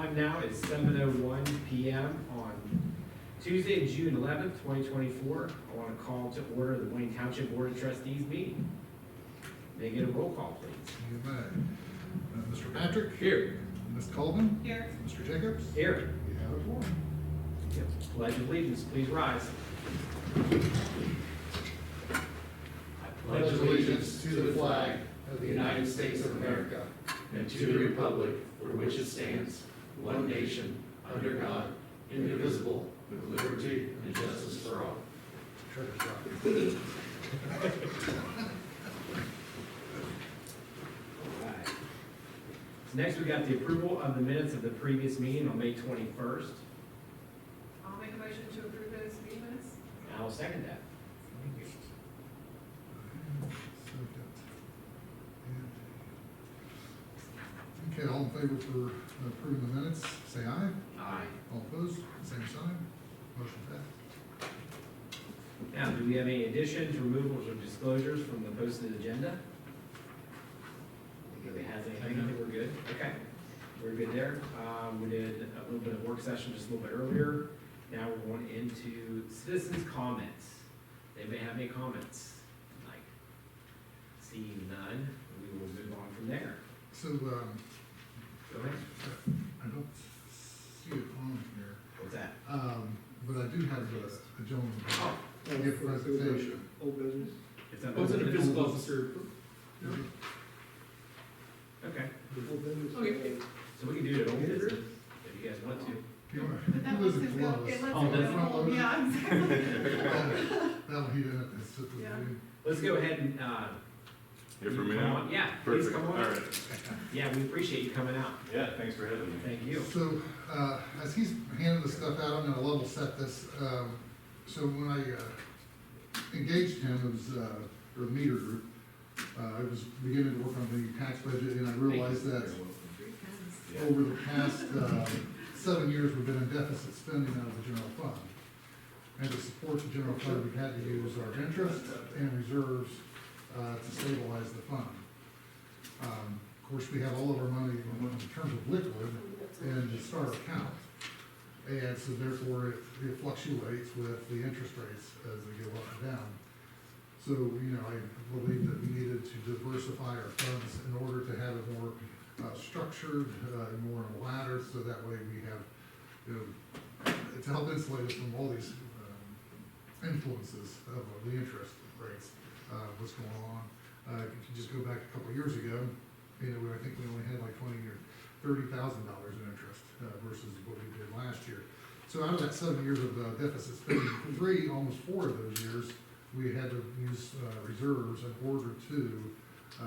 time now is 7:01 p.m. on Tuesday, June 11th, 2024. I want to call to order the Wayne Township Board of Trustees meeting. May I get a roll call, please? You may. Mr. Patrick? Here. Ms. Colvin? Here. Mr. Jacobs? Here. You have a quorum. Yep. Pledge of allegiance, please rise. Pledge allegiance to the flag of the United States of America and to the republic for which it stands, one nation, under God, indivisible, with liberty and justice for all. Alright. So next we got the approval of the minutes of the previous meeting on May 21st. I'll make a motion to approve those meeting minutes. And I'll second that. Okay, all in favor for approving the minutes, say aye. Aye. All opposed, same sign. Motion passed. Now, do we have any additions, removals, or disclosures from the posted agenda? Anybody has anything? I think we're good. Okay, we're good there. We did a little bit of work session just a little bit earlier. Now we're going into citizens' comments. Anybody have any comments? Like, seeing none, we will move on from there. So, Go ahead. I don't see it on here, What's that? but I do have a gentleman Oh, give presentation. Old business. it's on. Was it a business? fiscal officer? Okay, Old business. Okay. so we can do it at old business if you guys want to. But that lets it go, it lets it Oh, that's go, yeah, exactly. That one, he didn't have to sit with Yeah. me. Let's go ahead and, Here for me come now? on. Yeah, please Perfect, come all on. right. Yeah, we appreciate you coming out. Yeah, thanks for having me. Thank you. So, as he's handing the stuff out, I'm gonna level set this. So when I engaged him, it was, or the meter group, I was beginning to work on the tax budget, and I realized that over the past 7 years, we've been in deficit spending out of the general fund. And to support the general fund, we've had to use our interest and reserves to stabilize the fund. Of course, we have all of our money in terms of liquid in the STAR account. And so therefore, it fluctuates with the interest rates as they go up and down. So, I believe that we needed to diversify our funds in order to have it more structured, more on a ladder, so that way we have, to help insulate us from all these influences of the interest rates, what's going on. If you just go back a couple of years ago, I think we only had like $20,000 or $30,000 in interest versus what we did last year. So out of that 7 years of deficit spending, almost 4 of those years, we had to use reserves in order to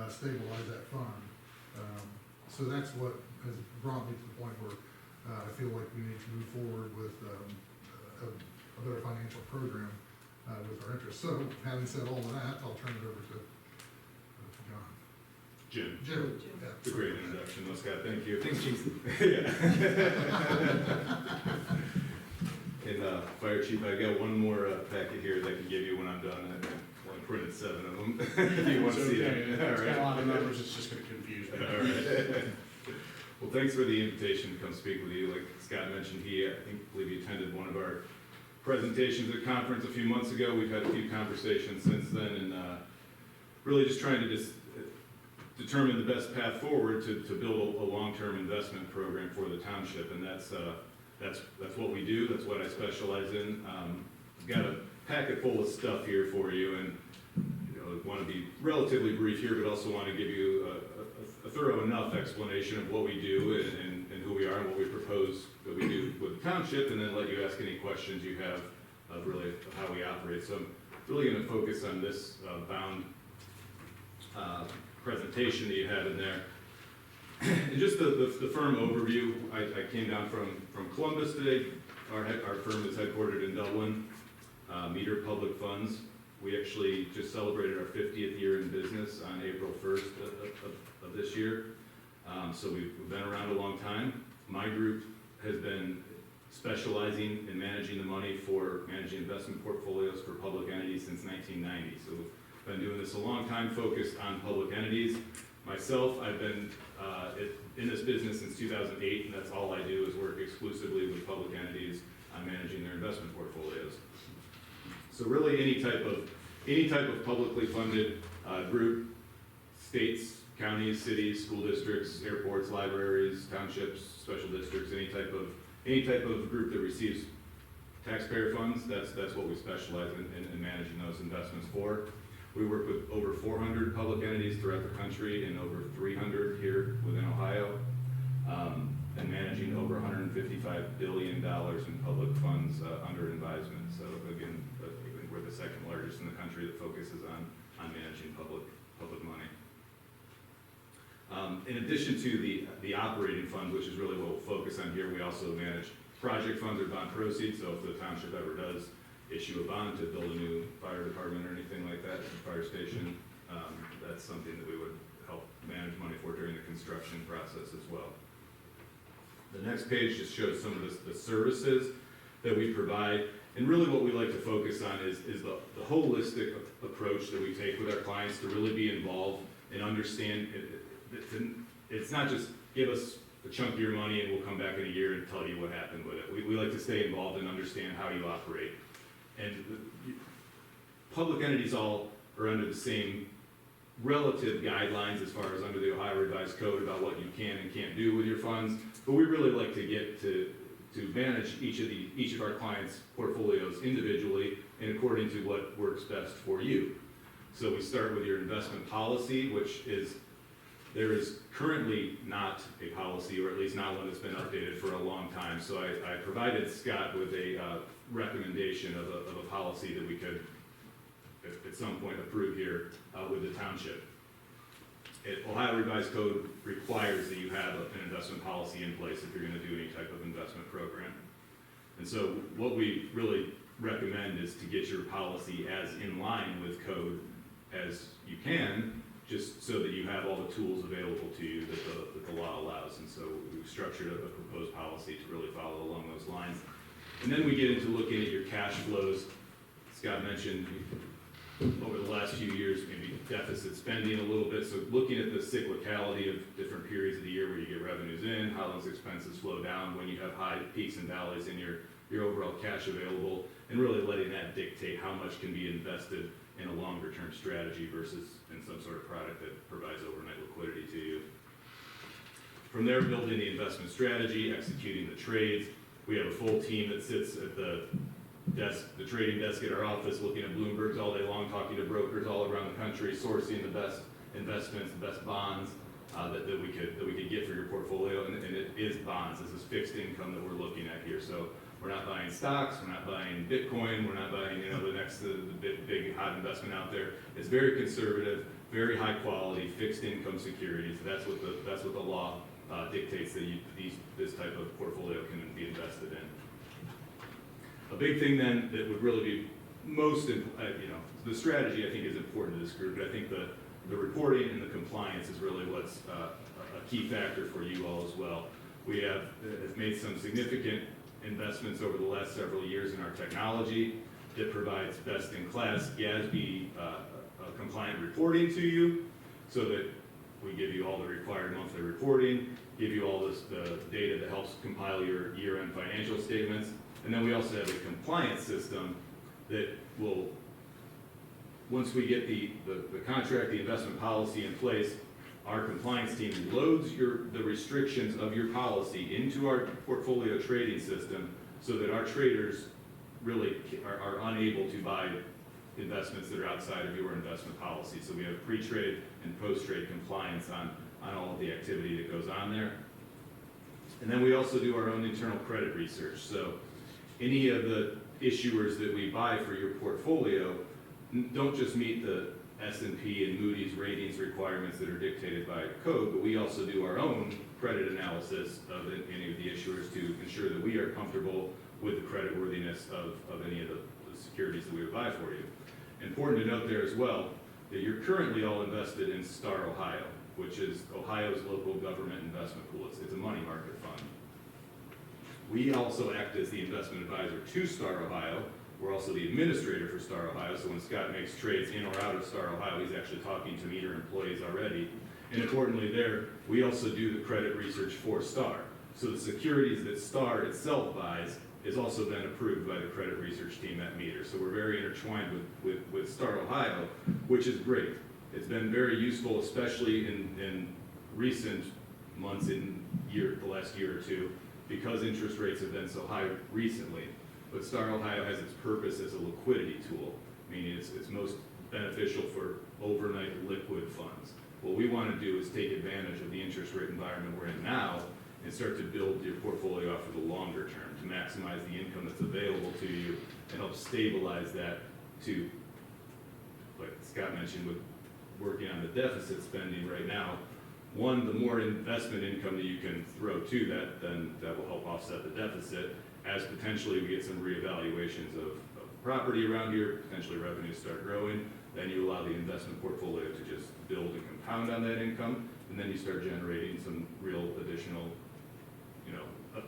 stabilize that fund. So that's what has brought me to the point where I feel like we need to move forward with a better financial program with our interest. So having said all of that, I'll turn it over to John. Jim, Jim. Yeah. it's a great introduction, though, Scott, thank you. Thanks, Chief. And Fire Chief, I got one more packet here that I can give you when I'm done. I only printed 7 of them, if you want to see them. It's got a lot of numbers, it's just gonna confuse me. All right. Well, thanks for the invitation to come speak with you. Like Scott mentioned, believe he attended one of our presentations at a conference a few months ago. We've had a few conversations since then, and really just trying to determine the best path forward to build a long-term investment program for the township, and that's what we do. That's what I specialize in. I've got a packet full of stuff here for you, and I want to be relatively brief here, but also want to give you a thorough enough explanation of what we do and who we are and what we propose that we do with the township, and then let you ask any questions you have of really how we operate. So I'm really going to focus on this bound presentation that you have in there. And just the firm overview, I came down from Columbus today. Our firm is headquartered in Dublin, Meter Public Funds. We actually just celebrated our 50th year in business on April 1st of this year. So we've been around a long time. My group has been specializing in managing the money for managing investment portfolios for public entities since 1990. So we've been doing this a long time, focused on public entities. Myself, I've been in in this business since 2008, and that's all I do is work exclusively with public entities on managing their investment portfolios. So really, any type of publicly funded group, states, counties, cities, school districts, airports, libraries, townships, special districts, any type of group that receives taxpayer funds, that's what we specialize in managing those investments for. We work with over 400 public entities throughout the country and over 300 here within Ohio, and managing over $155 billion in public funds under advisement. So again, I think we're the second largest in the country that focuses on managing public money. In addition to the operating fund, which is really what we'll focus on here, we also manage project funds or bond proceeds. So if the township ever does issue a bond to build a new fire department or anything like that, fire station, that's something that we would help manage money for during the construction process as well. The next page just shows some of the services that we provide. And really what we like to focus on is the holistic approach that we take with our clients to really be involved and understand. It's not just give us a chunk of your money and we'll come back in a year and tell you what happened with it. We like to stay involved and understand how you operate. And public entities all are under the same relative guidelines as far as under the Ohio Revised Code about what you can and can't do with your funds. But we really like to get to manage each of our clients' portfolios individually and according to what works best for you. So we start with your investment policy, which is, there is currently not a policy, or at least not one that's been updated for a long time. So I provided Scott with a recommendation of a policy that we could, at some point, approve here with the township. Ohio Revised Code requires that you have an investment policy in place if you're going to do any type of investment program. And so what we really recommend is to get your policy as in line with code as you can, just so that you have all the tools available to you that the law allows. And so we've structured a proposed policy to really follow along those lines. And then we get into looking at your cash flows. Scott mentioned over the last few years, maybe deficit spending a little bit. So looking at the cyclicality of different periods of the year where you get revenues in, how those expenses slow down, when you have high peaks and valleys in your overall cash available, and really letting that dictate how much can be invested in a longer term strategy versus in some sort of product that provides overnight liquidity to you. From there, building the investment strategy, executing the trades. We have a full team that sits at the trading desk at our office, looking at Bloombergs all day long, talking to brokers all around the country, sourcing the best investments, the best bonds that we could get for your portfolio. And it is bonds. This is fixed income that we're looking at here. So we're not buying stocks, we're not buying Bitcoin, we're not buying the next big hot investment out there. It's very conservative, very high quality fixed income securities. That's what the law dictates that this type of portfolio can be invested in. A big thing then that would really be most, the strategy I think is important to this group, but I think the reporting and the compliance is really what's a key factor for you all as well. We have made some significant investments over the last several years in our technology that provides best-in-class GASB compliant reporting to you, so that we give you all the required monthly reporting, give you all the data that helps compile your year-end financial statements, and then we also have a compliance system that will, once we get the contract, the investment policy in place, our compliance team loads the restrictions of your policy into our portfolio trading system so that our traders really are unable to buy investments that are outside of your investment policy. So we have pre-trade and post-trade compliance on all of the activity that goes on there. And then we also do our own internal credit research. So any of the issuers that we buy for your portfolio don't just meet the S&P and Moody's ratings requirements that are dictated by code, but we also do our own credit analysis of any of the issuers to ensure that we are comfortable with the creditworthiness of any of the securities that we would buy for you. Important to note there as well that you're currently all invested in STAR Ohio, which is Ohio's local government investment pool. It's a money market fund. We also act as the investment advisor to STAR Ohio. We're also the administrator for STAR Ohio, so when Scott makes trades in or out of STAR Ohio, he's actually talking to meter employees already. And importantly there, we also do the credit research for STAR. So the securities that STAR itself buys is also then approved by the credit research team at Meter. So we're very intertwined with STAR Ohio, which is great. It's been very useful, especially in recent months, the last year or two, because interest rates have been so high recently. But STAR Ohio has its purpose as a liquidity tool, meaning it's most beneficial for overnight liquid funds. What we want to do is take advantage of the interest rate environment we're in now and start to build your portfolio out for the longer term to maximize the income that's available to you and help stabilize that to, like Scott mentioned, with working on the deficit spending right now. One, the more investment income that you can throw to that, then that will help offset the deficit as potentially we get some reevaluations of property around here, potentially revenues start growing, then you allow the investment portfolio to just build and compound on that income, and then you start generating some real additional,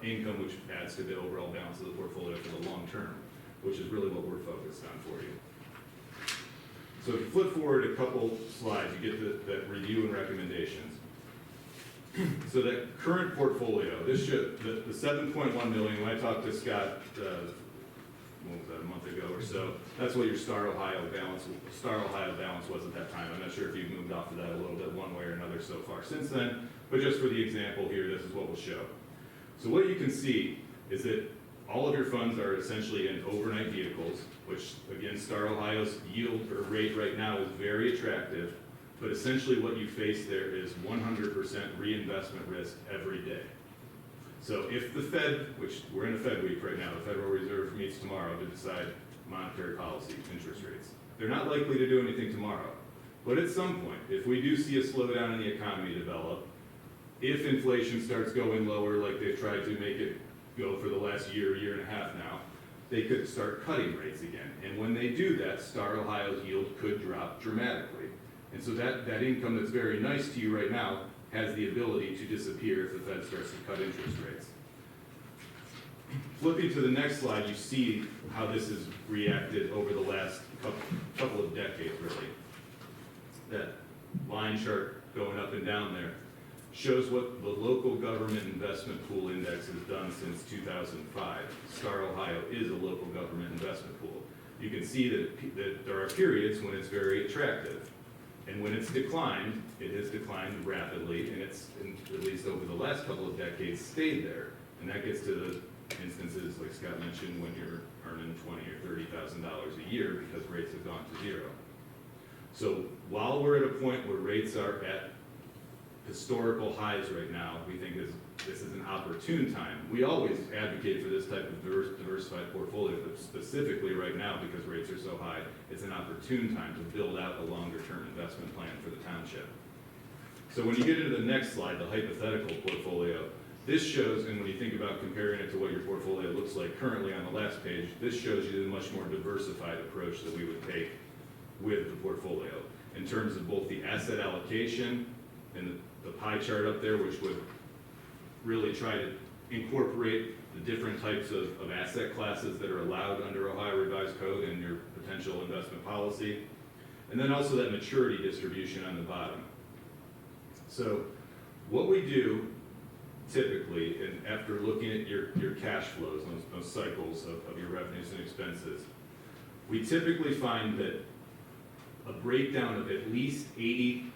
income, which adds to the overall balance of the portfolio for the long term, which is really what we're focused on for you. So if you flip forward a couple slides, you get that review and recommendations. So that current portfolio, this should, the 7.1 million, when I talked to Scott, what was that, a month ago or so, that's what your STAR Ohio balance was at that time. I'm not sure if you've moved off of that a little bit one way or another so far since then, but just for the example here, this is what we'll show. So what you can see is that all of your funds are essentially in overnight vehicles, which again, STAR Ohio's yield or rate right now is very attractive, but essentially what you face there is 100% reinvestment risk every day. So if the Fed, which we're in a Fed week right now, the Federal Reserve meets tomorrow to decide monetary policy, interest rates. They're not likely to do anything tomorrow. But at some point, if we do see a slowdown in the economy develop, if inflation starts going lower like they've tried to make it go for the last year and a half now, they could start cutting rates again. And when they do that, STAR Ohio's yield could drop dramatically. And so that income that's very nice to you right now has the ability to disappear if the Fed starts to cut interest rates. Flipping to the next slide, you see how this has reacted over the last couple of decades, really. That line chart going up and down there shows what the local government investment pool index has done since 2005. STAR Ohio is a local government investment pool. You can see that there are periods when it's very attractive. And when it's declined, it has declined rapidly, and it's, at least over the last couple of decades, stayed there. And that gets to the instances, like Scott mentioned, when you're earning $20,000 or $30,000 a year because rates have gone to zero. So while we're at a point where rates are at historical highs right now, we think this is an opportune time. We always advocate for this type of diversified portfolio, but specifically right now because rates are so high, it's an opportune time to build out a longer-term investment plan for the township. So when you get into the next slide, the hypothetical portfolio, this shows, and when you think about comparing it to what your portfolio looks like currently on the last page, this shows you the much more diversified approach that we would take with the portfolio in terms of both the asset allocation and the pie chart up there, which would really try to incorporate the different types of asset classes that are allowed under Ohio Revised Code and your potential investment policy. And then also that maturity distribution on the bottom. So what we do typically, and after looking at your cash flows, those cycles of your revenues and expenses, we typically find that a breakdown of at least 80-20.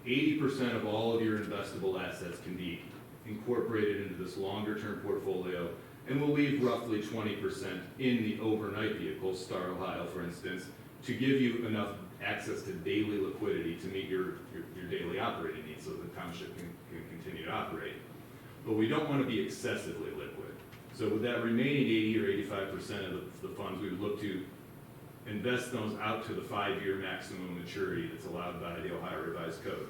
80% of all of your investable assets can be incorporated into this longer-term portfolio, and we'll leave roughly 20% in the overnight vehicles, STAR Ohio, for instance, to give you enough access to daily liquidity to meet your daily operating needs so the township can continue to operate. But we don't want to be excessively liquid. So with that remaining 80 or 85% of the funds, we would look to invest those out to the 5-year maximum maturity that's allowed by the Ohio Revised Code.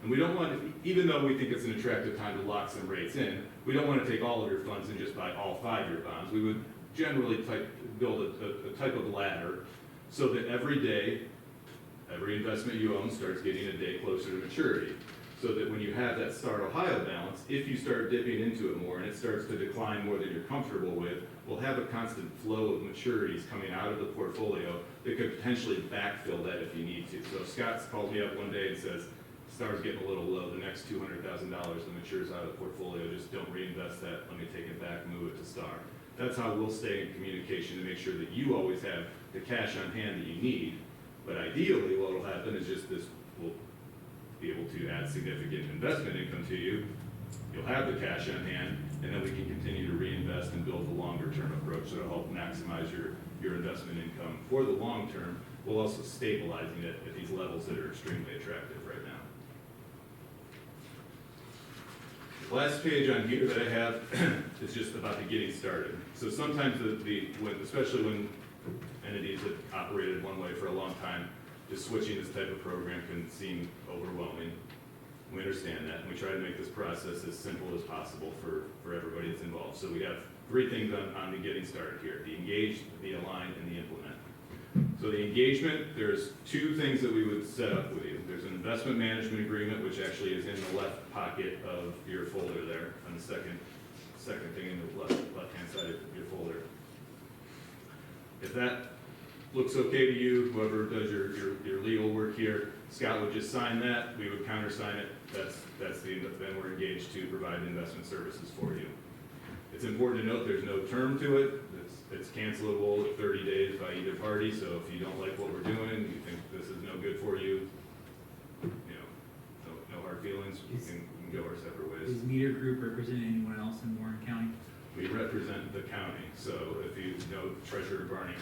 And we don't want to, even though we think it's an attractive time to lock some rates in, we don't want to take all of your funds and just buy all 5-year bonds. We would generally build a type of ladder so that every day, every investment you own starts getting a day closer to maturity. So that when you have that STAR Ohio balance, if you start dipping into it more and it starts to decline more than you're comfortable with, we'll have a constant flow of maturities coming out of the portfolio that could potentially backfill that if you need to. So if Scott calls me up one day and says, STAR's getting a little low, the next $200,000 that matures out of the portfolio, just don't reinvest that, let me take it back, move it to STAR. That's how we'll stay in communication to make sure that you always have the cash on hand that you need. But ideally, what will happen is just this will be able to add significant investment income to you. You'll have the cash on hand, and then we can continue to reinvest and build a longer-term approach that'll help maximize your investment income for the long term, while also stabilizing it at these levels that are extremely attractive right now. Last page on here that I have is just about the getting started. So sometimes especially when entities have operated one way for a long time, just switching this type of program can seem overwhelming. We understand that, and we try to make this process as simple as possible for everybody that's involved. So we have three things on the getting started here: the engage, the align, and the implement. So the engagement, there's two things that we would set up with you. There's an investment management agreement, which actually is in the left pocket of your folder there, on the second thing in the left-hand side of your folder. If that looks okay to you, whoever does your legal work here, Scott would just sign that, we would countersign it, then we're engaged to provide investment services for you. It's important to note there's no term to it. It's cancelable at 30 days by either party, so if you don't like what we're doing, you think this is no good for you, no hard feelings, we can go our separate ways. Is Meter Group representing anyone else in Warren County? We represent the county, so if you know Treasurer Barney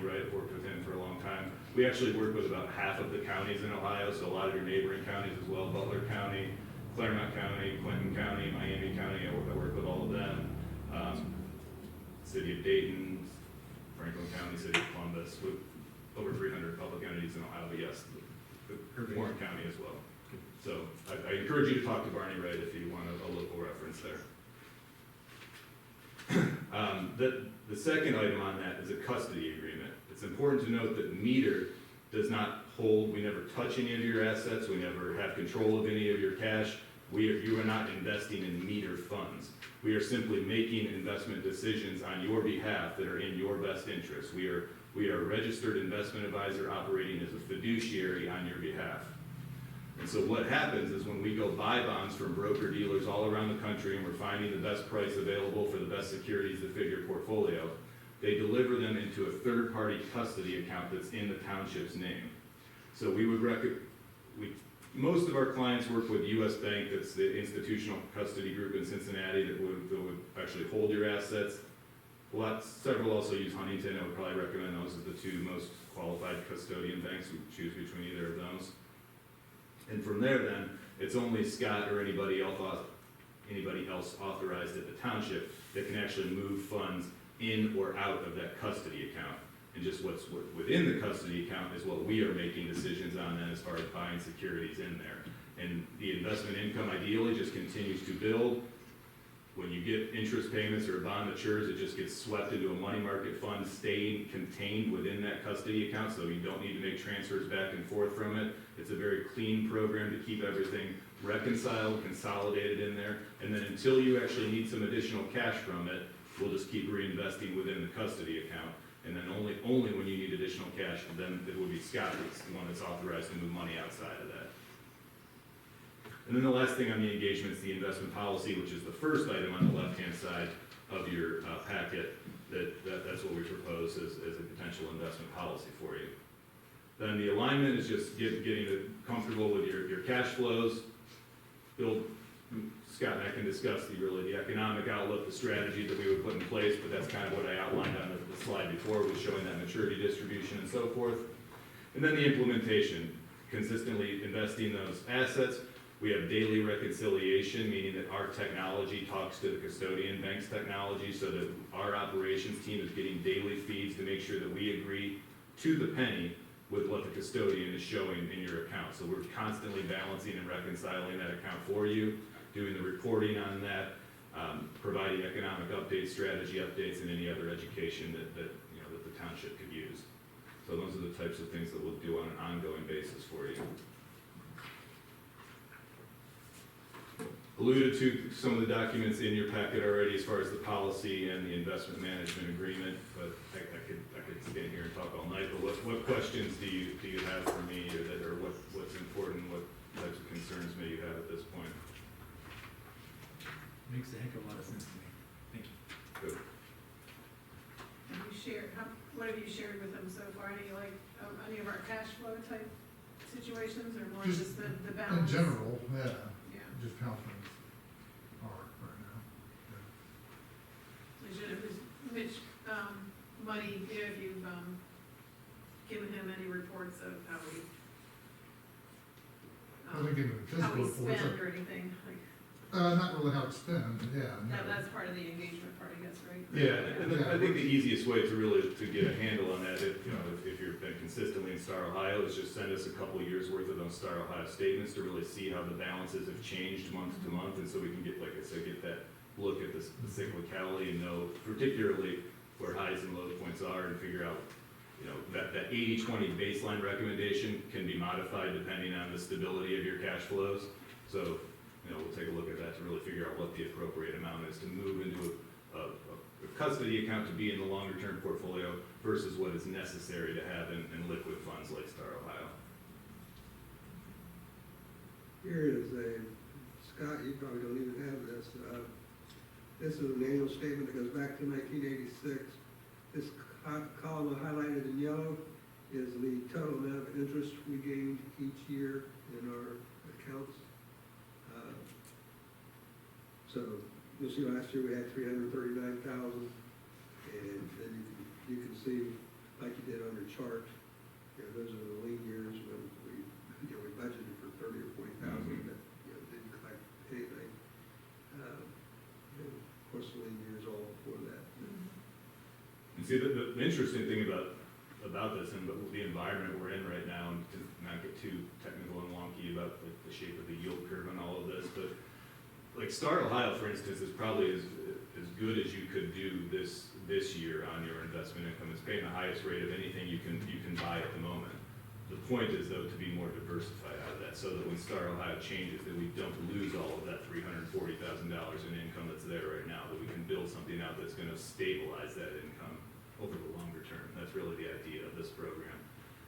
Wright, worked with him for a long time. We actually work with about half of the counties in Ohio, so a lot of your neighboring counties as well: Butler County, Claremont County, Clinton County, Miami County. I work with all of them. City of Dayton, Franklin County, City of Columbus, with over 300 public entities in Ohio, but yes, the Warren County as well. So I encourage you to talk to Barney Wright if you want a local reference there. The second item on that is a custody agreement. It's important to note that Meter does not hold, we never touch any of your assets, we never have control of any of your cash. You are not investing in Meter funds. We are simply making investment decisions on your behalf that are in your best interest. We are a registered investment advisor operating as a fiduciary on your behalf. And so what happens is when we go buy bonds from broker dealers all around the country and we're finding the best price available for the best securities that fit your portfolio, they deliver them into a third-party custody account that's in the township's name. So most of our clients work with U.S. Bank, that's the institutional custody group in Cincinnati that would actually hold your assets. Several also use Huntington. I would probably recommend those as the two most qualified custodian banks. We choose between either of those. And from there then, it's only Scott or anybody else authorized at the township that can actually move funds in or out of that custody account. And just what's within the custody account is what we are making decisions on then as far as buying securities in there. And the investment income ideally just continues to build. When you get interest payments or a bond matures, it just gets swept into a money market fund, staying contained within that custody account, so you don't need to make transfers back and forth from it. It's a very clean program to keep everything reconciled, consolidated in there. And then until you actually need some additional cash from it, we'll just keep reinvesting within the custody account. And then only when you need additional cash, then it will be Scott that's the one that's authorized to move money outside of that. And then the last thing on the engagement is the investment policy, which is the first item on the left-hand side of your packet. That's what we propose as a potential investment policy for you. Then the alignment is just getting comfortable with your cash flows. Scott and I can discuss the economic outlook, the strategy that we would put in place, but that's kind of what I outlined on the slide before, was showing that maturity distribution and so forth. And then the implementation, consistently investing those assets. We have daily reconciliation, meaning that our technology talks to the custodian bank's technology, so that our operations team is getting daily feeds to make sure that we agree to the penny with what the custodian is showing in your account. So we're constantly balancing and reconciling that account for you, doing the reporting on that, providing economic updates, strategy updates, and any other education that the township could use. So those are the types of things that we'll do on an ongoing basis for you. Alluded to some of the documents in your packet already as far as the policy and the investment management agreement, but I could stand here and talk all night. But what questions do you have for me, or what's important, what types of concerns may you have at this point. Makes a heck of a lot of sense to me. Thank you. Good. Have you shared, what have you shared with them so far? Any any of our cash flow type situations or more just the In balance? general, yeah, Yeah. just how things are right now. Which, money, if you've, given him any reports of how we, I think in the how we physical reports, spend or anything, like, not really how to spend, yeah. no. that's part of the engagement part, I guess, right? Yeah, and I think the easiest way to really, to get a handle on that, if you've been consistently in Star Ohio, is just send us a couple of years worth of those Star Ohio statements to really see how the balances have changed month to month, and so we can get, like I said, get that look at the cyclicality and know particularly where highs and low points are and figure out, that 80-20 baseline recommendation can be modified depending on the stability of your cash flows. So, we'll take a look at that to really figure out what the appropriate amount is to move into a custody account to be in the longer term portfolio versus what is necessary to have in liquid funds like Star Ohio. Here is Scott, you probably don't even have this. This is an annual statement that goes back to 1986. This column highlighted in yellow is the total amount of interest we gained each year in our accounts. So you'll see last year we had 339,000, and then you can see, like you did on your chart, those are the lean years when we budgeted for 30 or 40,000, but didn't collect anything. Of course, the lean years all before that. And see, the interesting thing about this and the environment we're in right now, and to not get too technical and wonky about the shape of the yield curve and all of this, but like Star Ohio, for instance, is probably as good as you could do this year on your investment income. It's paying the highest rate of anything you can buy at the moment. The point is, though, to be more diversified out of that, so that when Star Ohio changes, that we don't lose all of that $340,000 in income that's there right now, that we can build something out that's going to stabilize that income over the longer term. That's really the idea of this program.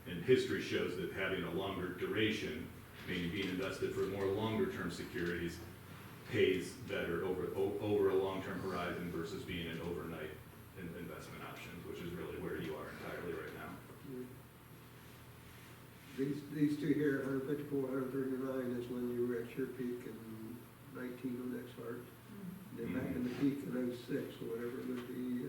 And history shows that having a longer duration, meaning being invested for more longer-term securities, pays better over a long-term horizon versus being an overnight investment options, which is really where you are entirely right now. These two here, 154, 139, is when you were at your peak, and 19 when that started. Then back in the peak in 06 or whatever it would be,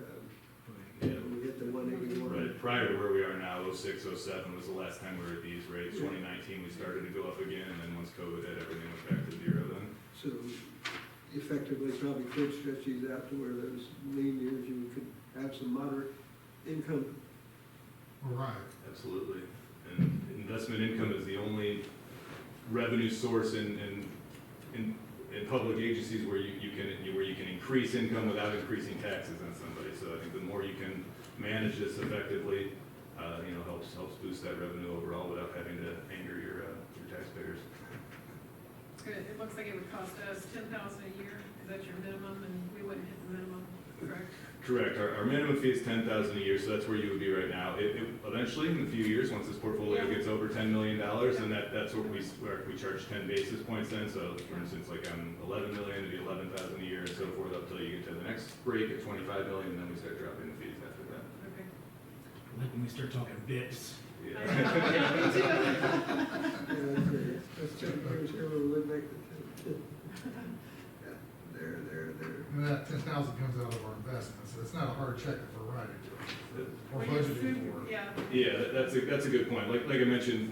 when we hit the 181. Right, prior to where we are now, 06, 07 was the last time we were at these rates. 2019, we started to go up again, and then once COVID hit, everything went back to zero then. So effectively, probably could stretch these out to where those lean years, you could have some moderate income. Right. Absolutely. And investment income is the only revenue source in public agencies where you can increase income without increasing taxes on somebody. So I think the more you can manage this effectively, helps boost that revenue overall without having to anger your taxpayers. Good, it looks like it would cost us $10,000 a year, is that your minimum, and we wouldn't hit the minimum, correct? Correct. Our minimum fee is $10,000 a year, so that's where you would be right now. Eventually, in a few years, once this portfolio gets over $10 million, and that's where we charge 10 basis points then. So, for instance, like on 11 million, it'd be 11,000 a year and so forth up till you get to the next break at 25 million, and then we start dropping the fees after that. Okay. Like when we start talking bits. I Yeah. know, yeah, me too. Let's check here's here where we would make the 10. Yeah, there. And that 10,000 comes out of our investments, so it's not a hard check if we're writing to it. Or When you're budgeting for it. Yeah, Yeah, that's a good point. Like I mentioned,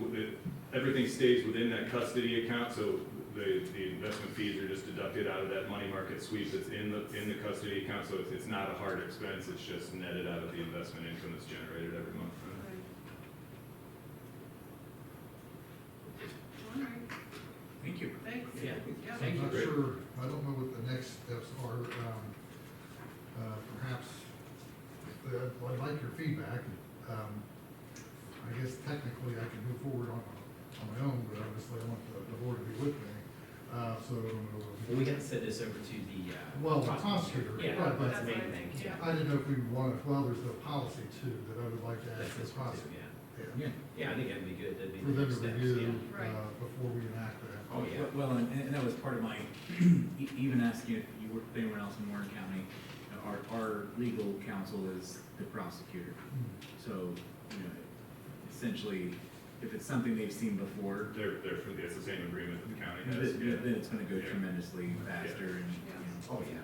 everything stays within that custody account, so the investment fees are just deducted out of that money market sweep that's in the custody account, so it's not a hard expense, it's just netted out of the investment income that's generated every month. right. All right, Thank you. thanks. Yeah. Yeah. Thank I'm not Great. sure, I don't know what the next steps are. Perhaps, I'd like your feedback. I guess technically I can move forward on my own, but obviously I want the board to be with me. Well, we have to send this over to the, Well, the prosecutor. Yeah, right, that's the but main thing, yeah. I didn't know if we wanted, well, there's the policy too, that I would like to ask That's the this one too, prosecutor. yeah. Yeah. Yeah, I think that'd be good, that'd be For them the to next steps, review, yeah. Right. before we enact that. Oh, yeah. Well, and that was part of my, even asking if you work with anyone else in Warren County, our legal counsel is the prosecutor. So, you know, essentially, if it's something they've seen before, They're for, it's the same agreement that the county then has. Yeah. then it's gonna go Yeah. tremendously faster and, you know. Oh, yeah.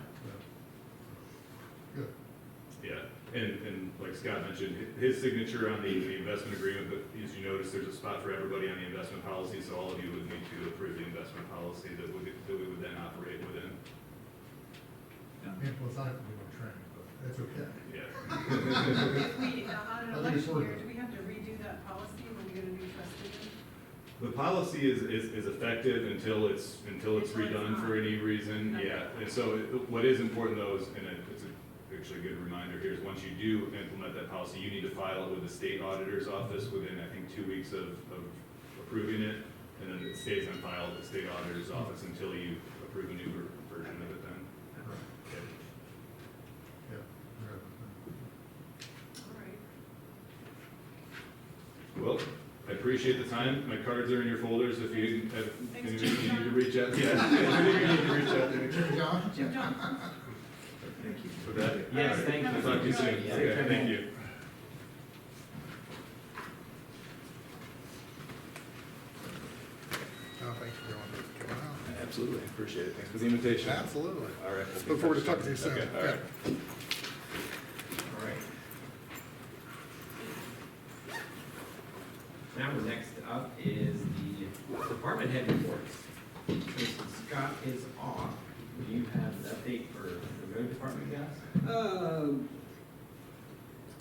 Good. Yeah, and like Scott mentioned, his signature on the investment agreement, but as you notice, there's a spot for everybody on the investment policy, so all of you would need to approve the investment policy that we would then operate within. And plus, I have to do my training, but that's okay. Yeah. If we, on an I think it's election worth year, it. do we have to redo that policy when we get a new trustee? The policy is effective until it's redone for any reason, yeah. And so what is important though is, and it's actually a good reminder here, is once you do implement that policy, you need to file it with the state auditor's office within, I think, 2 weeks of approving it. And then it stays on file at the state auditor's office until you approve a new version of it then. Yeah. All right. Well, I appreciate the time. My cards are in your folders if you have Thanks, anything Jim you need to John. reach out. Yeah, anything you need to reach out to me. Jim John? Jim Johnson? Thank you. With that, Yes, thank I'll you. talk to you soon. Yeah. Okay, thank you. Oh, thanks for coming out. Absolutely, appreciate it. Thanks for the invitation. Absolutely. All right. Look forward to talking to you soon. Okay, all right. All right. Now, the next up is the department head reports. Since Scott is off, do you have an update for the road department guys?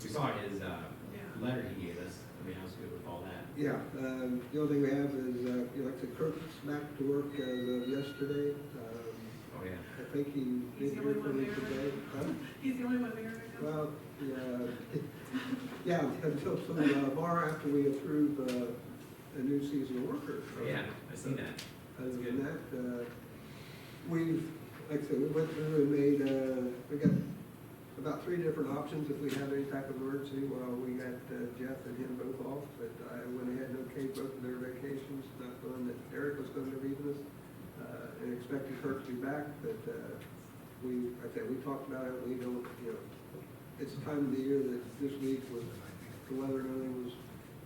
We saw his, Yeah. letter he gave us. I mean, I was good with all that. Yeah, the only thing we have is, you know, like I said, Kirk's back to work as of yesterday. Oh, yeah. I think he He's did the hear only from one me there, today. Huh? He's the only one there right now? Well, yeah, until tomorrow after we approve a new seasonal worker. Oh, yeah, I seen that. Other than that, we've, like I said, we went through and made, we got about 3 different options if we have any type of emergency. Well, we got Jeff and him both off, but I went ahead and okayed both of their vacations, not knowing that Eric was going to be with us, and expected Kirk to be back, but we, like I said, we talked about it, we don't, you know, it's the time of the year that this week was, the weather and everything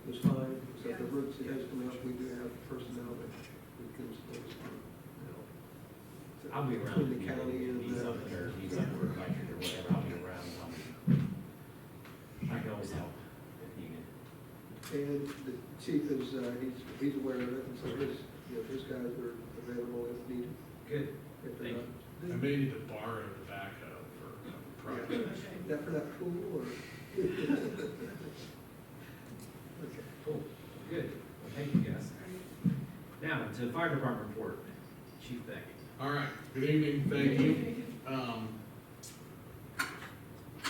was fine, so if the emergency does come up, we do have personnel that we can still respond. I'll be around. Between the county and Need something or need something or electric or whatever, I'll be around. I can always help if needed. And the chief is, he's aware of it, and so his, you know, his guys are available if needed. Good. If they're Thank not- I may need to borrow the backhoe for a project. Okay. Is that for that pool, or? Okay. Cool. Good. Well, thank you, guys. Now, to the fire department report. Chief Beck. All right, good evening, thank you.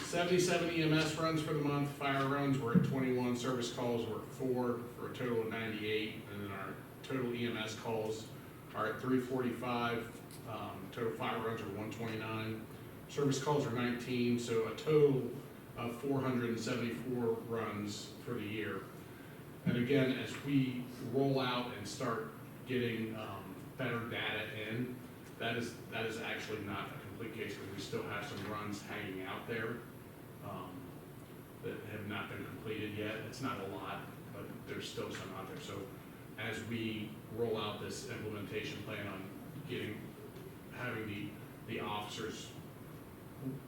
77 EMS runs for the month, fire runs were at 21, service calls were at 4, for a total of 98, and then our total EMS calls are at 345, total fire runs are 129, service calls are 19, so a total of 474 runs for the year. And again, as we roll out and start getting better data in, that is actually not a complete case, because we still have some runs hanging out there that have not been completed yet. It's not a lot, but there's still some out there. So as we roll out this implementation plan on having the officers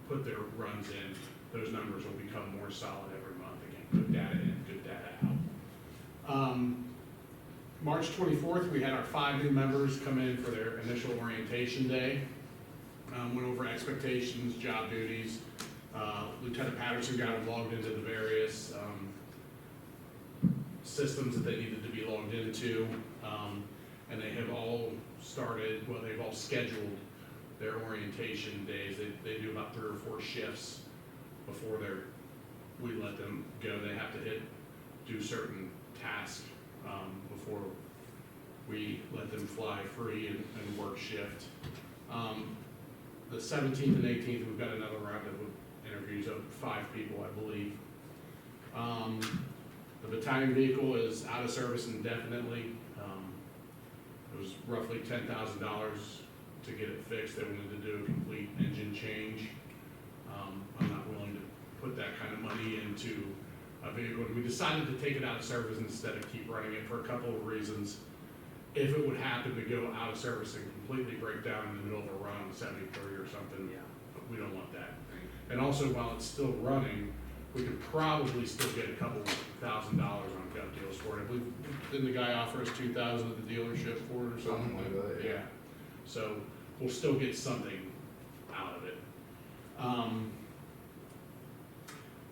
put their runs in, those numbers will become more solid every month. Again, good data in, good data out. March 24th, we had our 5 new members come in for their initial orientation day. Went over expectations, job duties. Lieutenant Patterson got them logged into the various systems that they needed to be logged into. And they have all started, well, they've all scheduled their orientation days. They do about 3 or 4 shifts before we let them go. They have to do certain tasks before we let them fly free and work shift. The 17th and 18th, we've got another round of interviews of 5 people, I believe. The battalion vehicle is out of service indefinitely. It was roughly $10,000 to get it fixed. They wanted to do a complete engine change. I'm not willing to put that kind of money into a vehicle. And we decided to take it out of service instead of keep running it for a couple of reasons. If it would happen to go out of service and completely break down in the middle of a run on 73 or something, we don't want that. And also, while it's still running, we could probably still get a couple $1,000 on gut deals for it. I believe, didn't the guy offer us $2,000 at the dealership for it or something like that? Yeah. So we'll still get something out of it.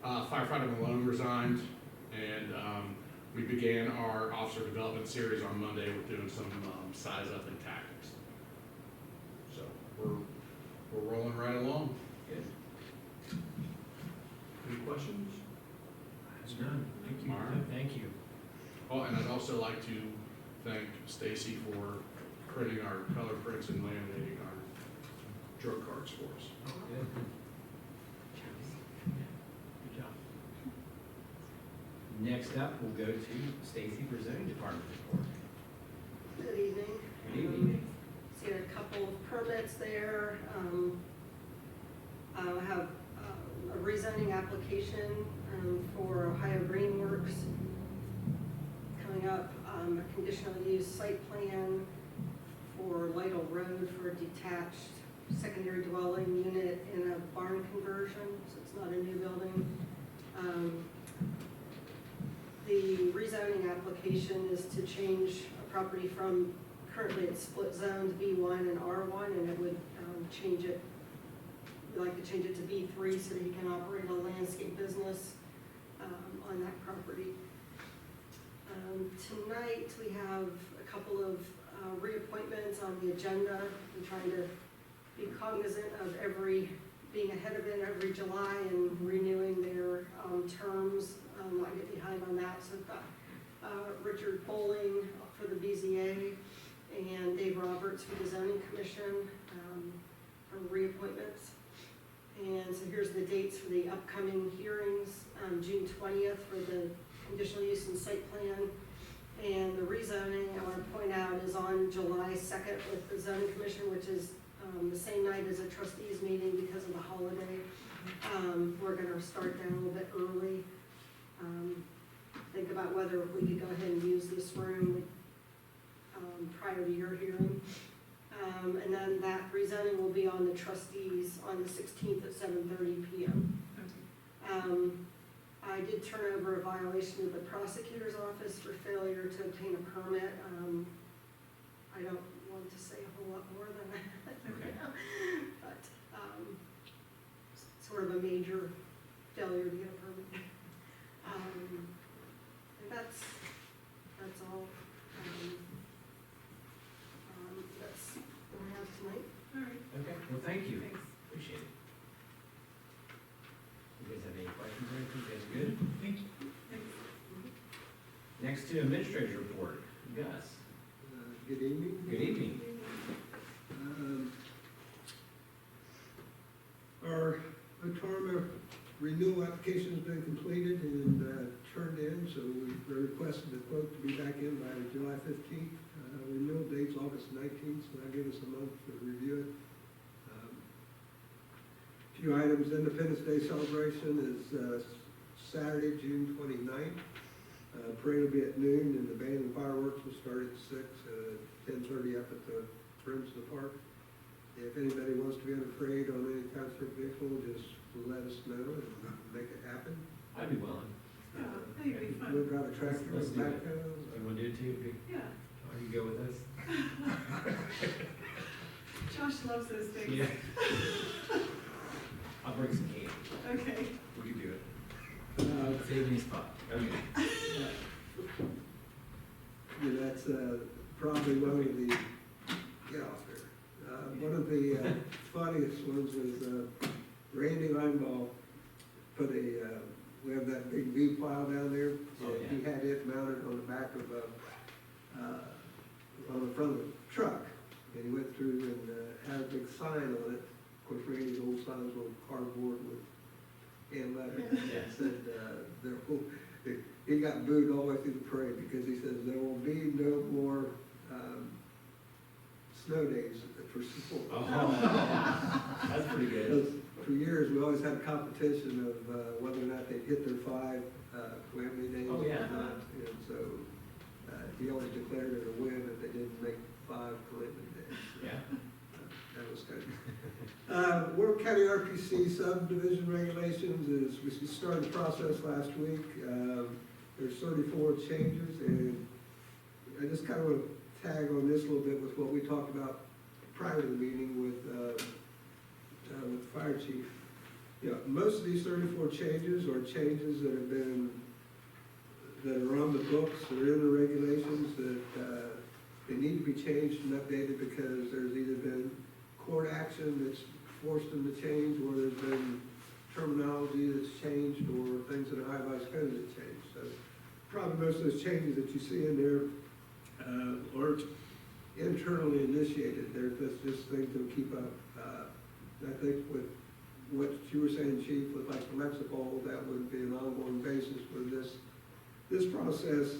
Firefighter Malone resigned, and we began our officer development series on Monday with doing some size up and tactics. So we're rolling right along. Good. Any questions? That's done. Thank you. All right. Thank you. Oh, and I'd also like to thank Stacy for printing our color prints and laminating our drug cards for us. Good. Good job. Next up, we'll go to Stacy for zoning department report. Good evening. Good evening. See a couple of permits there. I have a rezoning application for Ohio Greenworks coming up, a conditional use site plan for Lytle Road for a detached secondary dwelling unit in a barn conversion, so it's not a new building. The rezoning application is to change a property from, currently it's split zones B1 and R1, and it would change it, we'd like to change it to B3 so that he can operate a landscape business on that property. Tonight, we have a couple of reappointments on the agenda. I'm trying to be cognizant of being ahead of it every July and renewing their terms. I get behind on that, so I've got Richard Bowling for the BZA and Dave Roberts for the Zoning Commission for reappointments. And so here's the dates for the upcoming hearings, June 20th for the conditional use and site plan. And the rezoning, I want to point out, is on July 2nd with the Zoning Commission, which is the same night as a trustees meeting because of the holiday. We're going to start that a little bit early. Think about whether we could go ahead and use this room prior to your hearing. And then that rezoning will be on the trustees on the 16th at 7:30 p.m. I did turn over a violation to the prosecutor's office for failure to obtain a permit. I don't want to say a whole lot more than that. Okay. But sort of a major failure to get a permit. And that's all. That's what I have tonight. All right, Okay, well, thank you. thanks. Appreciate it. You guys have any questions or anything? You guys good? Thank you. Next to administrator's report, Gus. Good evening. Good evening. Our Otarma renewal application has been completed and turned in, so we requested the quote to be back in by July 15th. Renewal date's August 19th, so that'll give us a month to review it. Few items, Independence Day celebration is Saturday, June 29th. Parade will be at noon, and the band and fireworks will start at 6, 10:30 up at the rims of the park. If anybody wants to be on a parade on any concert vehicle, just let us know and make it happen. I'd be willing. Yeah, that'd be fun. We'll drive a tractor Let's with do it. backhoe. You wanna do it too? Yeah, Or you go with us? Josh loves those things. Yeah. I'll bring some candy. Okay. We can do it. Save me a spot. Okay. Yeah, that's probably one of the, get off there. One of the funniest ones was Randy Linebaugh put we have that big V plow down there. Oh, yeah. He had it mounted on the back of on the front of the truck. And he went through and had a big sign on it. Of course, Randy's old signs were cardboard with hand letters. Yeah. It said, he got booed all the way through the parade because he says there will be no more, snow days for support. Oh, that's pretty good. Because for years, we always had a competition of whether or not they'd hit their 5 calamity days Oh, yeah. or not. And so he always declared it a win if they didn't make 5 calamity days. Yeah. That was good. Warren County RPC subdivision regulations is, we started the process last week. There's 34 changes, and I just kind of want to tag on this a little bit with what we talked about prior to the meeting with the fire chief. You know, most of these 34 changes are changes that have been, that are on the books, or in the regulations, that they need to be changed and updated because there's either been court action that's forced them to change, or there's been terminology that's changed, or things in the high vice code that changed. So probably most of those changes that you see in there are internally initiated. They're just things to keep up. I think with what you were saying, Chief, with like the Lexipol, that would be an ongoing basis for this process.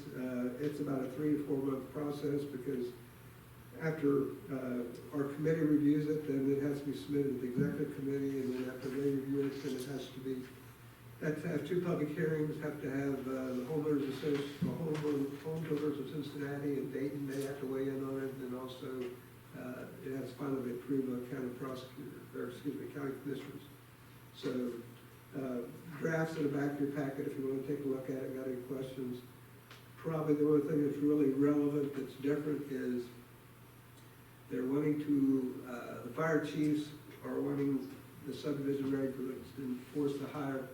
It's about a 3 to 4 month process, because after our committee reviews it, then it has to be submitted to the executive committee, and then after they review it, then it has to have 2 public hearings, have to have the homeowners association, homeowners of Cincinnati and Dayton, they have to weigh in on it, and then also it has to finally be approved by county prosecutor, or excuse me, county commissioners. So drafts in the back of your packet if you want to take a look at it, got any questions. Probably the only thing that's really relevant that's different is they're wanting to, the fire chiefs are wanting the subdivision regulations to enforce the higher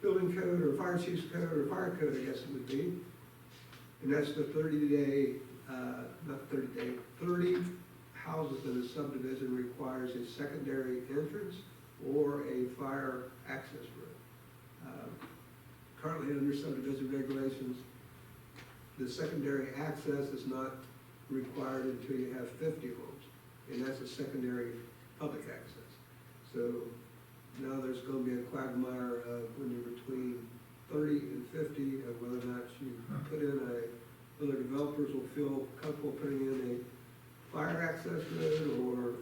building code, or fire chief's code, or fire code, I guess it would be. And that's the 30-day, not 30-day, 30 houses in a subdivision requires a secondary entrance or a fire access road. Currently, under subdivision regulations, the secondary access is not required until you have 50 homes, and that's a secondary public access. So now there's going to be a quagmire of when you're between 30 and 50, of whether or not you put in whether developers will feel comfortable putting in a fire access road, or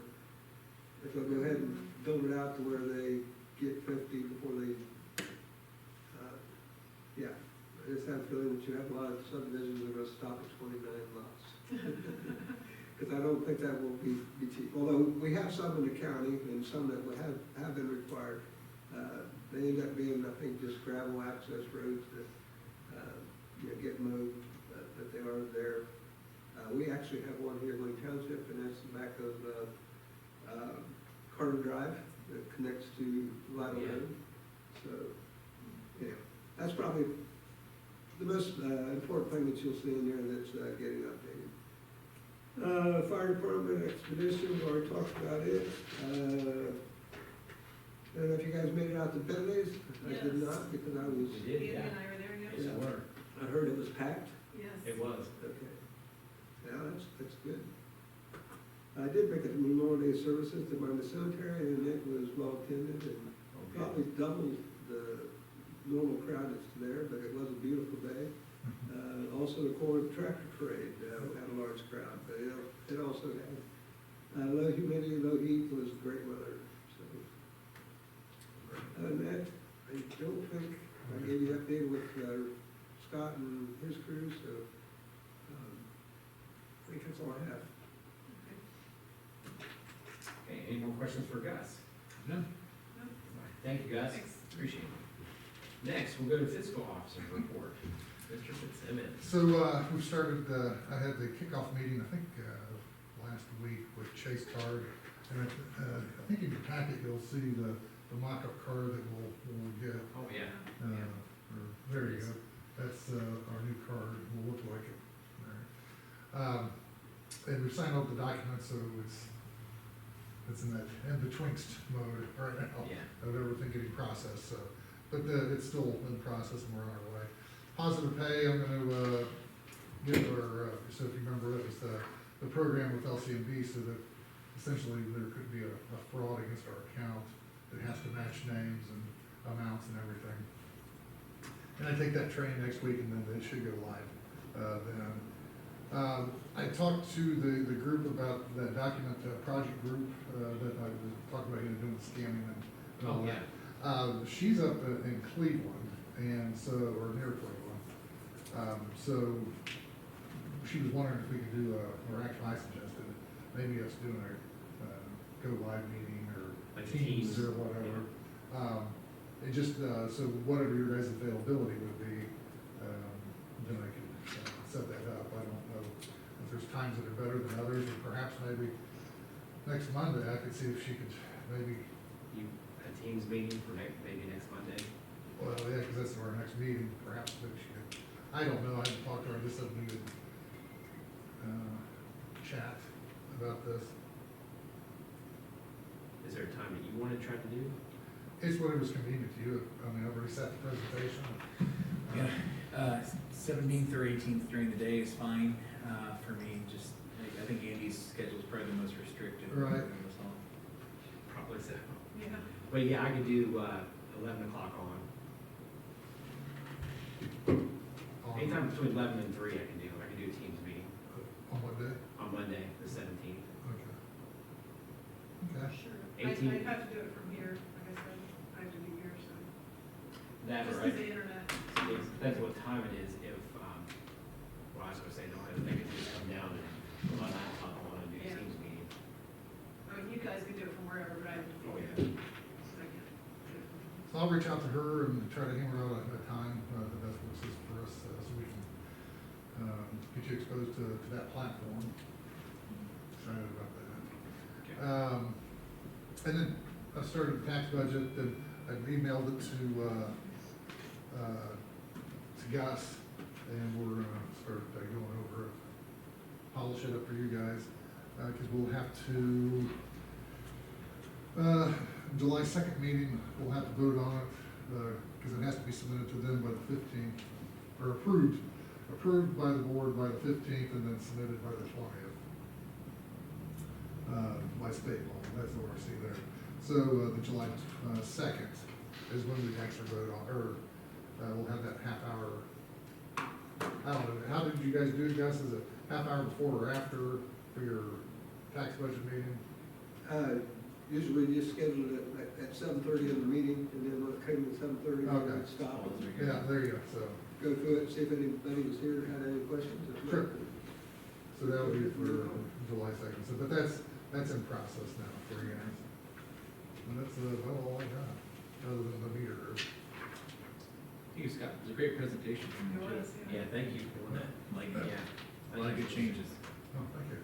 if they'll go ahead and build it out to where they get 50 before they, yeah. I just have a feeling that you have a lot of subdivisions that are going to stop at 29 lots. Because I don't think that will be cheap. Although we have some in the county and some that would have been required. They end up being, I think, just gravel access roads that get mowed, but they are there. We actually have one here in Lake Township, and that's the back of Carter Drive that connects to Lido Road. So, yeah, that's probably the most important thing that you'll see in there that's getting updated. Fire department expedition, we already talked about it. I don't know if you guys made it out to Bentley's. I did Yes. not, because I was, We did, Andy yeah. and I were there, Yes, yes. we were. I heard it was packed. Yes. It was. Okay. Yeah, that's good. I did make it to Memorial Day services to my cemetery, and it was well attended, and Okay. probably double the normal crowd that's there, but it was a beautiful day. Also, the Corn Tractor Parade had a large crowd, but it also had low humidity, low heat, it was great weather. So, other than that, I don't think I gave you an update with Scott and his crew, so I think that's all I have. Okay, any more questions for Gus? No. Thank you, Gus. Thanks. Appreciate it. Next, we'll go to fiscal officer's report. Mr. Fitzsimmons. So, we've started, I had the kickoff meeting, I think, last week with Chase Card. And I think in your packet, you'll see the mock-up card that we'll get. Oh, yeah. There you go. That's our new card, will look like it. All right. And we've signed all the documents, so it's in that in-betweenst mode right now Yeah. of everything getting processed, so. But it's still in process and we're on our way. Positive pay, I'm gonna give our, so if you remember, it was the program with LCMB, so that essentially there could be a fraud against our account that has to match names and amounts and everything. And I take that training next week, and then it should go live, then. I talked to the group about that document, project group, that I was talking about, doing the scanning and all Oh, that. yeah. She's up in Cleveland, and so, or near Cleveland. So she was wondering if we could do or actually I suggested, maybe us doing a, go live meeting or Like Teams Teams. or whatever. It just, so whatever your guys' availability would be, then I can set that up. I don't know if there's times that are better than others, or perhaps maybe next Monday, I could see if she could maybe, A Teams meeting for maybe next Monday? well, yeah, because that's our next meeting, perhaps maybe she could, I don't know, I haven't talked to her, I just said we would, chat about this. Is there a time that you want to try to do? It's whatever's convenient to you. I mean, I've already set the presentation. Yeah, 17th or 18th during the day is fine, for me, just, I think Andy's schedule is probably the most restricted. Right. of us all. Probably so. Yeah. But yeah, I could do, 11 o'clock on. Anytime between 11 and 3 I can do a Teams meeting On what day? on Monday, the 17th. Okay. Okay. Sure. 18. I'd have to do it from here, like I said, I have to be here, so. That, Just right? use the internet. It depends what time it is, if, well, I was gonna say, don't have to make it just come down and put my laptop on and do a Yeah. Teams meeting. I mean, you guys can do it from wherever, but I have to be Oh, here. yeah. I can't do it. So I'll reach out to her and try to hammer out a time that best works for us, so we can, get you exposed to that platform. Excited about that. Okay. And then I started the tax budget, and I've emailed it to Gus, and we're gonna start going over it, polish it up for you guys, because we'll have to, July 2nd meeting, we'll have to vote on it, because it has to be submitted to them by the 15th, or approved by the board by the 15th, and then submitted by the 20th. By state law, that's the ORC there. So, the July 2nd is when we actually vote on, or, we'll have that half hour. I don't know, how did you guys do it, Gus? Is it half hour before or after for your tax budget meeting? Usually we just schedule it at 7:30 in the meeting, and then when it came to 7:30, Okay. we'd stop and Yeah, there you go, so, go through it, see if anybody was here, had any questions. If not, Sure. so that would be for July 2nd, so, but that's in process now for you guys. And that's, about all I got, other than the meter group. Thank you, Scott, it was a great presentation from It you, too. was, Yeah, thank you for doing that. Like, Yeah. a lot of good changes. Oh, thank you.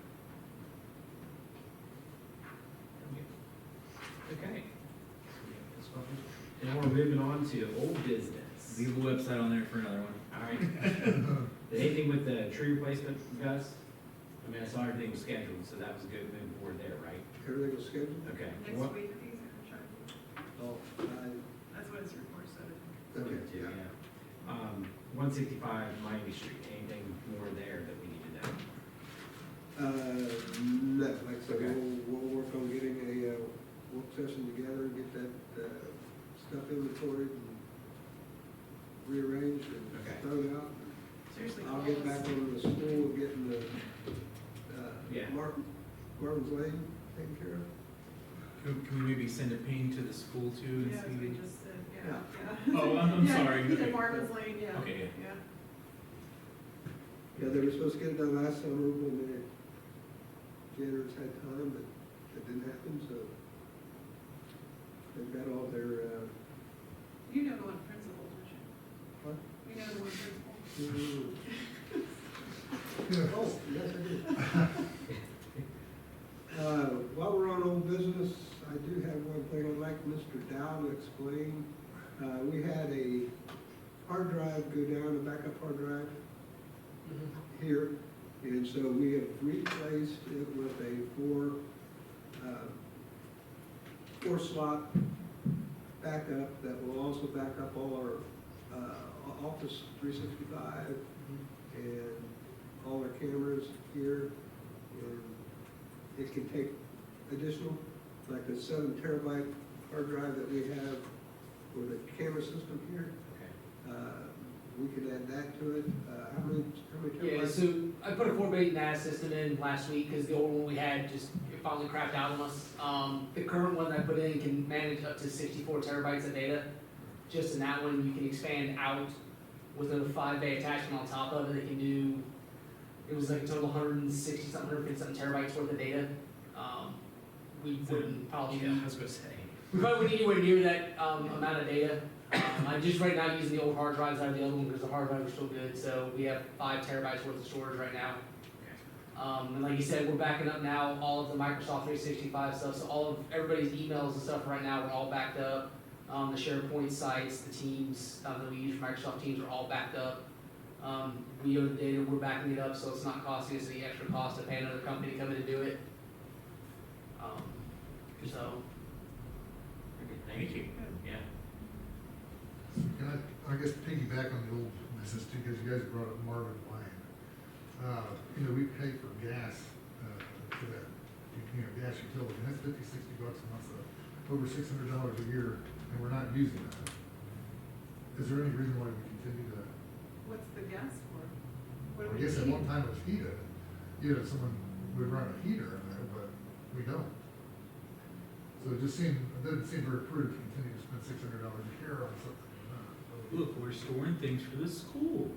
Okay. And we're moving on to old business. Leave the website on there for another one. All right. Anything with the tree replacement, Gus? I mean, I saw everything was scheduled, so that was good moving forward there, right? Everything was scheduled. Okay. Next What- week, these are charging. Oh, That's what his report said. okay. Yeah. 165 Miami Street, anything more there that we need to know? No, like I said, Okay. we'll work on getting a work session together, and get that stuff inventoried and rearranged and Okay. thrown out. Seriously. I'll call get us. back on the school, getting the, Yeah. Marvin's Lane taken care of. Can we maybe send a ping to the school too and Yeah, as we see? just said, yeah, Yeah. yeah. Oh, I'm Yeah, sorry. Yeah, Okay. Marvin's Lane, yeah. Okay, Yeah. Yeah, they were supposed to get it done last summer when the janitors had time, but it didn't happen, so they've got all their, You know the one principal, don't you? what? You know the one principal. Yeah. Oh, yes, I do. While we're on old business, I do have one thing I'd like Mr. Dow to explain. We had a hard drive go down, a backup hard drive here, and so we have replaced it with a four slot backup that will also back up all our Office 365 and all our cameras here, and it can take additional, like the 7 terabyte hard drive that we have for the camera system here. Okay. we could add that to it. How many Yeah, terabytes? so I put a 4-bay NAS system in last week, because the old one we had just it finally crapped out on us. The current one that I put in can manage up to 64 terabytes of data. Just in that one, you can expand out with a 5-bay attachment on top of it. It can do, it was like a total 160 something, 150 something terabytes worth of data. We wouldn't probably Yeah, I was gonna say. we probably wouldn't anywhere near that amount of data. I'm just right now using the old hard drives out of the other one because the hard drives are still good. So we have 5 terabytes worth of storage right now. And like you said, we're backing up now all of the Microsoft 365 stuff. So all of everybody's emails and stuff right now are all backed up. The SharePoint sites, the Teams that we use for Microsoft Teams are all backed up. We own the data, we're backing it up, so it's not costing us any extra cost to pay another company to come in and do it. So. Thank you. Yeah. Can I guess piggyback on the old business too, because you guys brought up Marvin Lane. You know, we pay for gas, to that, you know, gas utility, and that's $50, $60 a month, so over $600 a year, and we're not using that. Is there any reason why we continue to? What's the gas for? I What do we guess at need? one time it was heated, you know, someone would run a heater in there, but we don't. So it doesn't seem very prudent to continue to spend $600 a year on something we're not. Look, we're storing things for the school.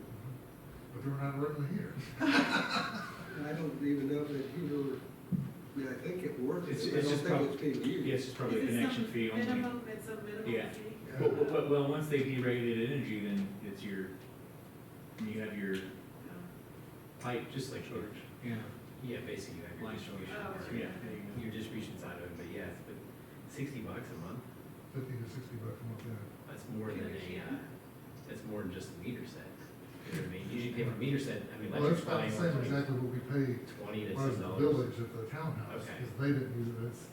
But we're not running the heater. I don't even know if that heater, I mean, I think it works, It's but I don't just think it's being used. Yeah, it's just probably a Is it connection some fee only. minimum, it's a minimum Yeah. fee? Well, once they deregulated energy, then it's you have your pipe, Just like storage. storage. Yeah, basically you have your Line distribution. storage. Oh, Yeah, there you go. Your distribution side of it, but yes, but $60 a month, 50 to 60 bucks a month, yeah. that's more than Yeah. that's more than just a meter set. You know what I mean? Usually pay for a meter set, I mean, Well, that's electric's about buying the same only exactly what we pay 20 to as $6. the village at the townhouse, Okay. because they didn't use it, it's,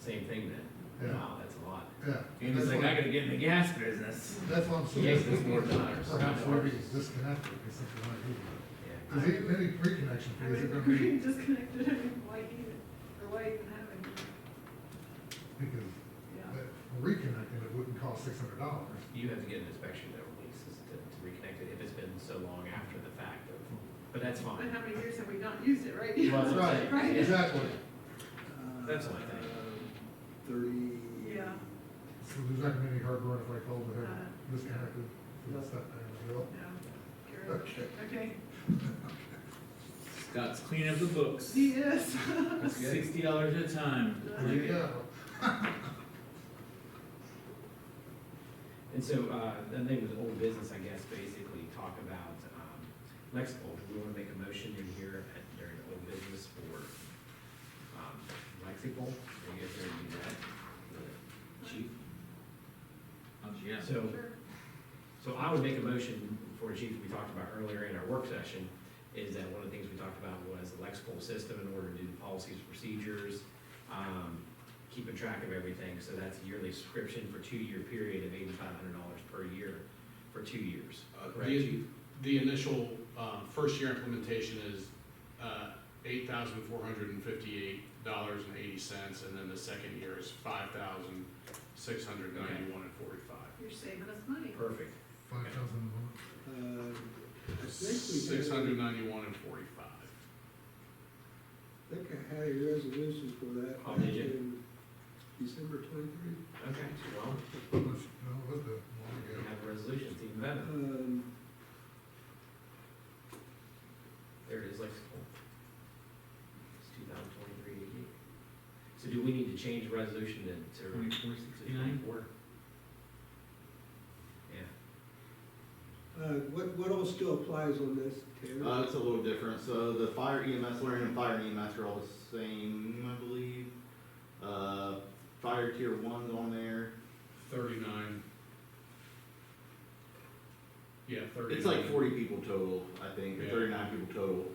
Same thing then. Yeah. Wow, that's a lot. yeah. And he's That's like, why- I gotta get in the gas business. That's what I'm saying. Yes, it's more dollars. Perhaps we're being disconnected, because something like that. Yeah. Because any pre-connection I fees are mean, gonna we be, can disconnect it, I mean, why heat it, or why even have it? because Yeah. that reconnecting it wouldn't cost $600. You have to get an inspection that releases to reconnect it if it's been so long after the fact of, but that's But fine. how many years have we not used it, right? Well, That's right, Right. exactly. That's what I think. 30. Yeah. So there's not gonna be any hard run if I call to have Uh, disconnected, so that's that thing, you know? No. Okay. Okay. Scott's cleaning up the books. He is. That's good. $60 at a time. There you go. And so, then they was old business, I guess, basically talk about, Lexipol. We wanna make a motion in here during the old business for, Lexipol. Are you guys ready to do that? Chief? Yeah. So, Sure. so I would make a motion for chief, we talked about earlier in our work session, is that one of the things we talked about was the Lexipol system in order to do the policies and procedures, keeping track of everything, so that's a yearly subscription for 2-year period of $8,500 per year for 2 years. Correct, chief? The initial, first year implementation is, $8,458.80, and then the second year is $5,691.45. You're saving us money. Perfect. 5,000 a month. I think we had. $691.45. I think I had a resolution for that. Oh, did you? back in December 23. Okay, well, No, it was the long we ago. have a resolution, it's even better. There it is, Lexipol. It's 2023 AD. So do we need to change the resolution to 2469? 24? Yeah. What all still applies on this, Tanner? It's a little different, so the fire EMS, learning and fire EMS are all the same, I believe. Fire tier 1's on there. 39. Yeah, 39. It's like 40 people total, I think, or Yeah. 39 people total.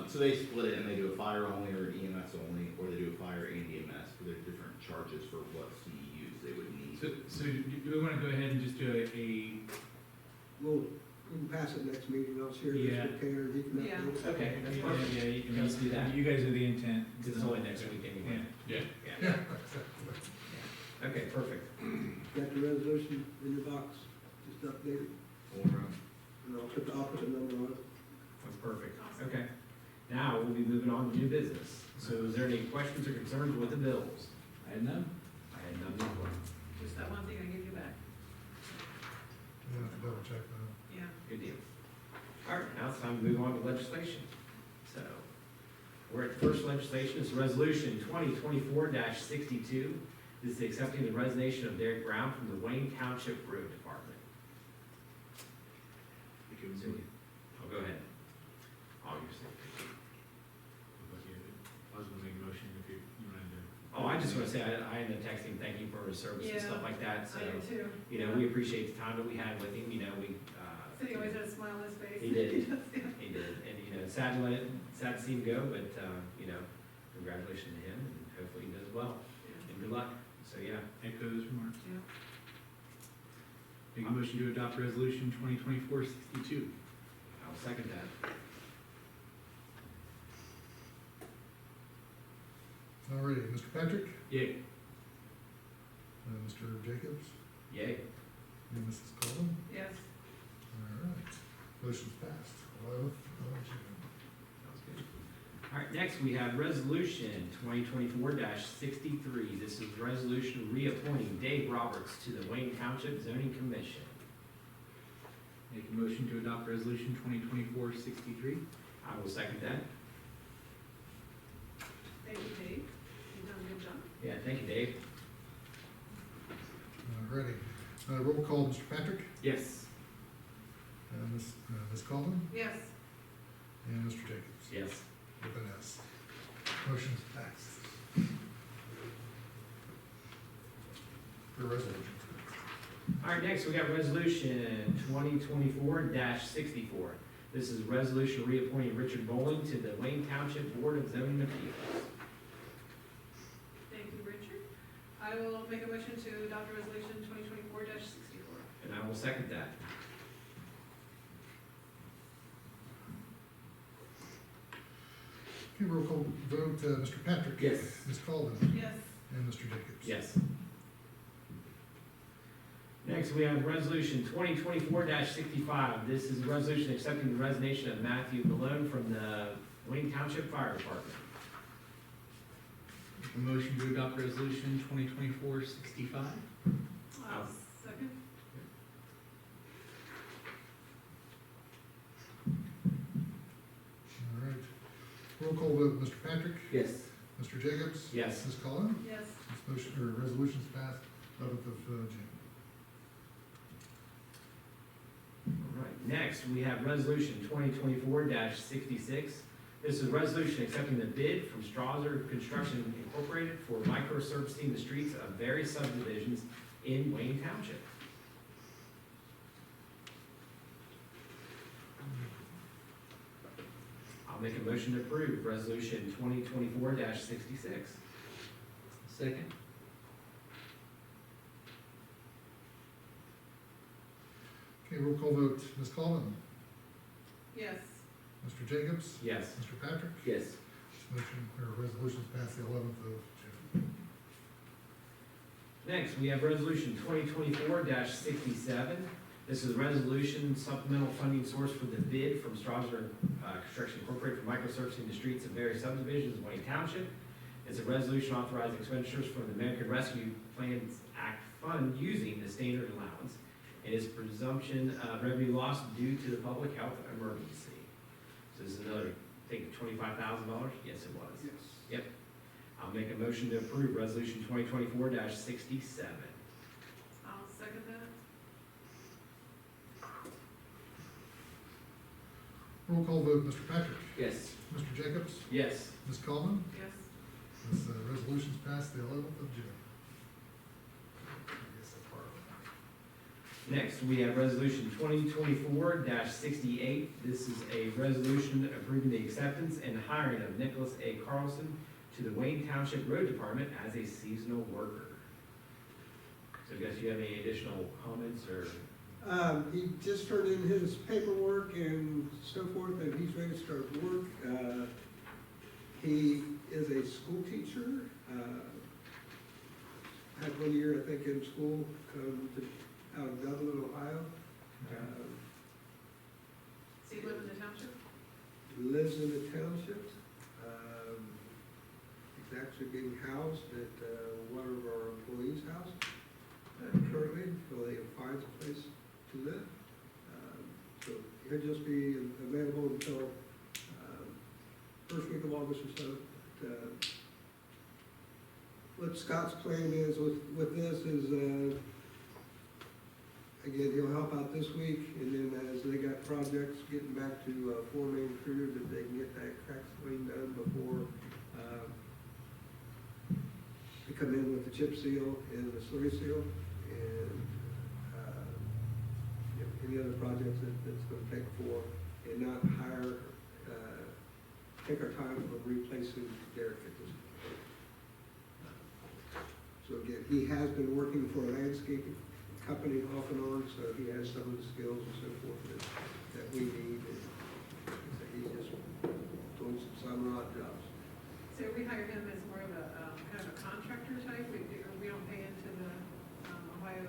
So they split it and they do a fire only or an EMS only, or they do a fire and EMS, but there's different charges for what CEUs they would need. So do we wanna go ahead and just do a Well, we can pass it next meeting, I'll share this Yeah. with Tanner, he can Yeah. update. Okay, that's yeah, perfect. yeah, you can Let's do that. You guys are the intent. Because it's only next week anyway. Yeah. Yeah. Yeah. Okay, perfect. Got the resolution in your box, just update it. We'll and I'll put the number on it. That's perfect, okay. Now, we'll be moving on to new business. So is there any questions or concerns with the bills? I had none. I had none before. Just that one thing I give you back. You have to double check that. Yeah. Good deal. All right, now it's time to move on to legislation. So, we're at the first legislation, it's resolution 2024-62. This is accepting the resignation of Derek Brown from the Wayne Township Road Department. So, I'll go ahead. All your signature. I was gonna make a motion if you wanted to. Oh, I just want to say, I ended up texting, thank you for his service and stuff Yeah, like that, so, I do too. you know, we appreciate the time that we had with him, you know, we, So he always had a smile on his face. He did. Yeah. he did, and, you know, sad to see him go, but, you know, congratulations to him, and hopefully he does well, and good luck, so, yeah. Echo those remarks. Yeah. Make a motion to adopt resolution 2024-62. I'll second that. Alrighty, Mr. Patrick, Yay. Mr. Jacobs, Yay. and Mrs. Colvin. Yes. All right, motion's passed. 11th. Sounds good. All right, next we have resolution 2024-63. This is resolution reappointing Dave Roberts to the Wayne Township Zoning Commission. Make a motion to adopt resolution 2024-63. I will second that. Thank you, Dave. You've done a good job. Yeah, thank you, Dave. Alrighty, roll call, Mr. Patrick, Yes. Ms. Colvin, Yes. and Mr. Jacobs. Yes. With an S. Motion's passed. The resolution. All right, next we got resolution 2024-64. This is resolution reappointing Richard Bowling to the Wayne Township Board of Zoning Appeals. Thank you, Richard. I will make a motion to adopt resolution 2024-64. And I will second that. Okay, roll call vote, Mr. Patrick. Yes. Ms. Colvin, Yes. and Mr. Jacobs. Yes. Next, we have resolution 2024-65. This is a resolution accepting the resignation of Matthew Melone from the Wayne Township Fire Department. Make a motion to adopt resolution 2024-65. I'll second. All right, roll call vote, Mr. Patrick, Yes. Mr. Jacobs. Yes. Ms. Colvin, Yes. this motion, or resolution's passed, 11th of June. All right, next, we have resolution 2024-66. This is a resolution accepting the bid from STRAWSER Construction Incorporated for microservicing the streets of various subdivisions in Wayne Township. I'll make a motion to approve resolution 2024-66. Second. Okay, roll call vote, Ms. Colvin, Yes. Mr. Jacobs, Yes. Mr. Patrick. Yes. This motion, or resolution's passed the 11th of June. Next, we have resolution 2024-67. This is a resolution supplemental funding source for the bid from STRAWSER Construction Incorporated for microservicing the streets of various subdivisions in Wayne Township. It's a resolution authorizing expenditures from the American Rescue Plans Act fund using the standard allowance and its presumption of revenue loss due to the public health emergency. So this is another, I think, $25,000? Yes, it was. Yes. Yep. I'll make a motion to approve resolution 2024-67. I'll second that. Roll call vote, Mr. Patrick, Yes. Mr. Jacobs, Yes. Ms. Colvin, Yes. this resolution's passed the 11th of June. I guess that's part of it. Next, we have resolution 2024-68. This is a resolution approving the acceptance and hiring of Nicholas A. Carlson to the Wayne Township Road Department as a seasonal worker. So I guess you have any additional comments or? He just turned in his paperwork and so forth, and he's ready to start work. He is a school teacher, had 1 year, I think, in school, out of Dublin, Ohio. Does he live in the township? Lives in the township. He's actually being housed at one of our employees' house currently, until he finds a place to live. So he'll just be available until first week of August or so. What Scott's plan is with this is, again, he'll help out this week, and then as they got projects, getting back to four-man crew, that they can get that crack clean done before they come in with the chip seal and the slurry seal, and any other projects that's gonna take for, and not take our time on replacing DARIC at this point. So again, he has been working for a landscaping company off and on, so he has some of the skills and so forth that we need, and so he's just doing some summer odd jobs. So we hire him as more of a, kind of a contractor type, we don't pay into the, Ohio?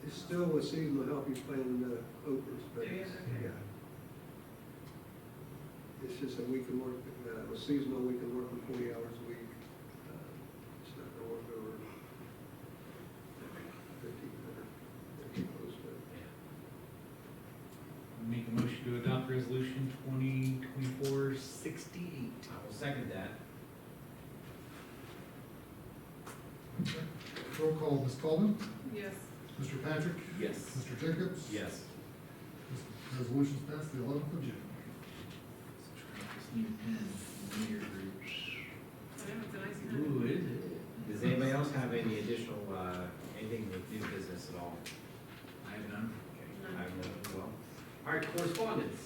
It's still a seasonal help, he's playing Oakers, but Yeah, it's, okay. yeah. It's just that we can work, seasonal, we can work for 40 hours a week. It's not gonna work over 1,500, close to it. Make a motion to adopt resolution 2024-68. I will second that. Okay. Roll call, Ms. Coleman, Yes. Mr. Patrick, Yes. Mr. Jacobs. Yes. This resolution's passed the 11th of June. Just need a pen. Meter groups. I know, it's a nice kind Ooh, of. is it? Does anybody else have any additional, anything with new business at all? I have none. Okay, I have none as well. All right, correspondence.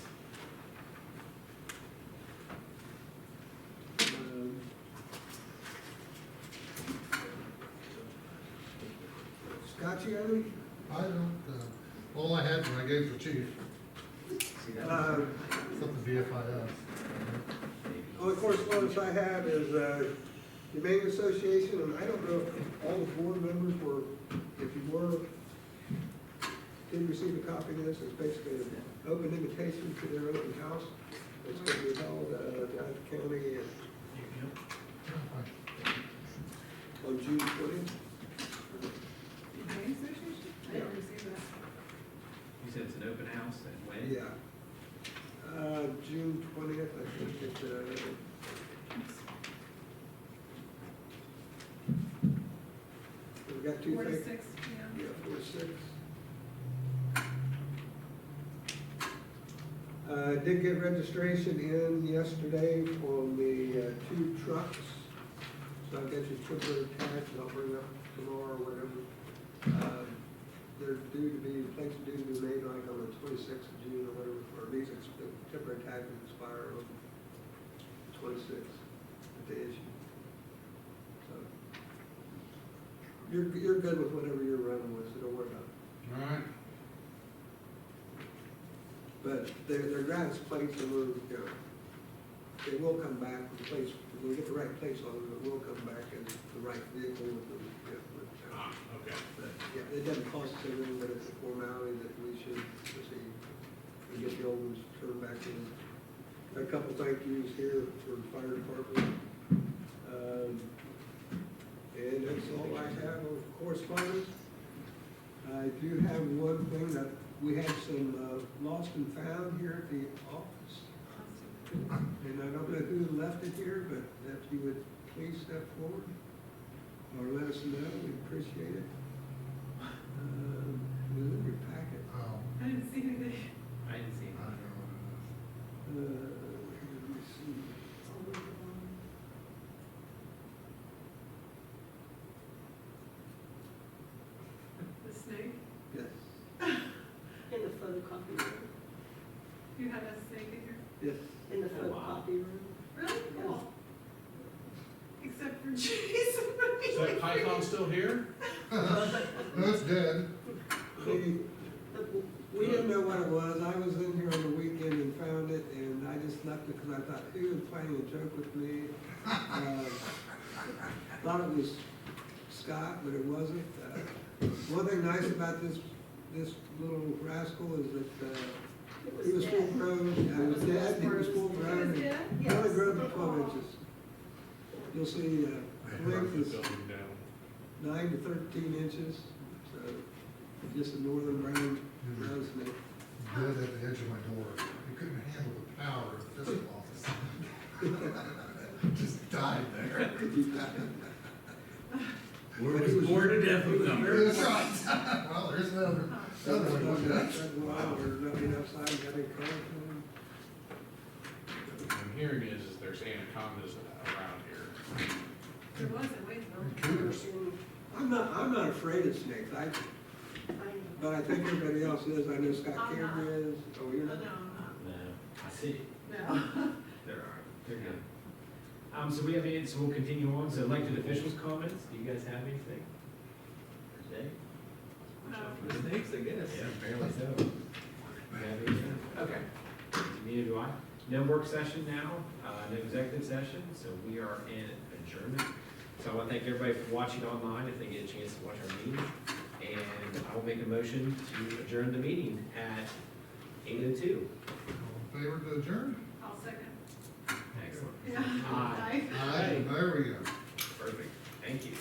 Scott, you have any? I don't, all I had when I gave the chief, See that? something VFIS. Only correspondence I have is, Humane Association, and I don't know if all the board members were, if you were, didn't receive a copy of this. It's basically an open invitation to their open house. It's going to be held, down at the county on June 20th. Humane Association? I didn't receive that. You said it's an open house, and when? Yeah. June 20th, I think it's, we've got two 4 to things. 6, yeah. Yeah, 4 to 6. Did get registration in yesterday on the 2 trucks. So I'll get your temporary tags and I'll bring up tomorrow or whatever. They're due to be, plates are due to be made like on the 26th of June or whatever, or these temporary tags will expire on the 26th at the issue. So, you're good with whatever you're running with, so don't worry about it. All right. But they're gratis plates, and we're, you know, they will come back with the plates, when we get the right plates on them, it will come back in the right vehicle with the, Okay. but, yeah, it doesn't cost us anything, but it's a formality that we should receive. We get the old ones turned back in. A couple thank yous here for the fire department. And that's all I have of correspondence. I do have one thing that we had some lost and found here at the office. And I don't know who left it here, but if you would please step forward or let us know, we'd appreciate it. It was in your packet. Oh, I didn't see anything. I didn't see it. I don't know. Let me see. The snake? Yes, In the photocopy room, You had a snake in here? yes. in the Oh, wow. photocopy room. Really? Cool. Except for Jason. Is that python still here? No, it's dead. We didn't know what it was. I was in here on the weekend and found it, and I just left it because I thought, who was playing a joke with me? Thought it was Scott, but it wasn't. One thing nice about this little rascal is that It He was full dead. grown, I was dead, he was full It grown. was and dead? He only Yes. grew to 12 inches. You'll see, length is Building down. 9 to 13 inches, so just a northern brown snake. Dead at the edge of my door. He couldn't handle the power of the fiscal office. Just died there. Or was bored to death with them. That's right. Well, there's another way to look at it. That's wild, there's not enough sign having cars on. What I'm hearing is there's anacondas around here. There was at Waitsville. Cougars. I'm not afraid of snakes, but I think everybody else is. I know Scott I'm not. Cameron is. Oh, you're No, not? No, I see. no. There are, they're good. So we have, so we'll continue on, so elected officials comments, do you guys have anything? Today? No. Snakes, I guess. Yeah, apparently so. You have anything? Okay. Neither do I. No work session now, no executive session, so we are in adjournment. So I want to thank everybody for watching online, if they get a chance to watch our meeting. And I will make a motion to adjourn the meeting at 8:02. All in favor to adjourn? I'll second. Excellent. Yeah. Aye. Aye, there we go. Perfect, thank you.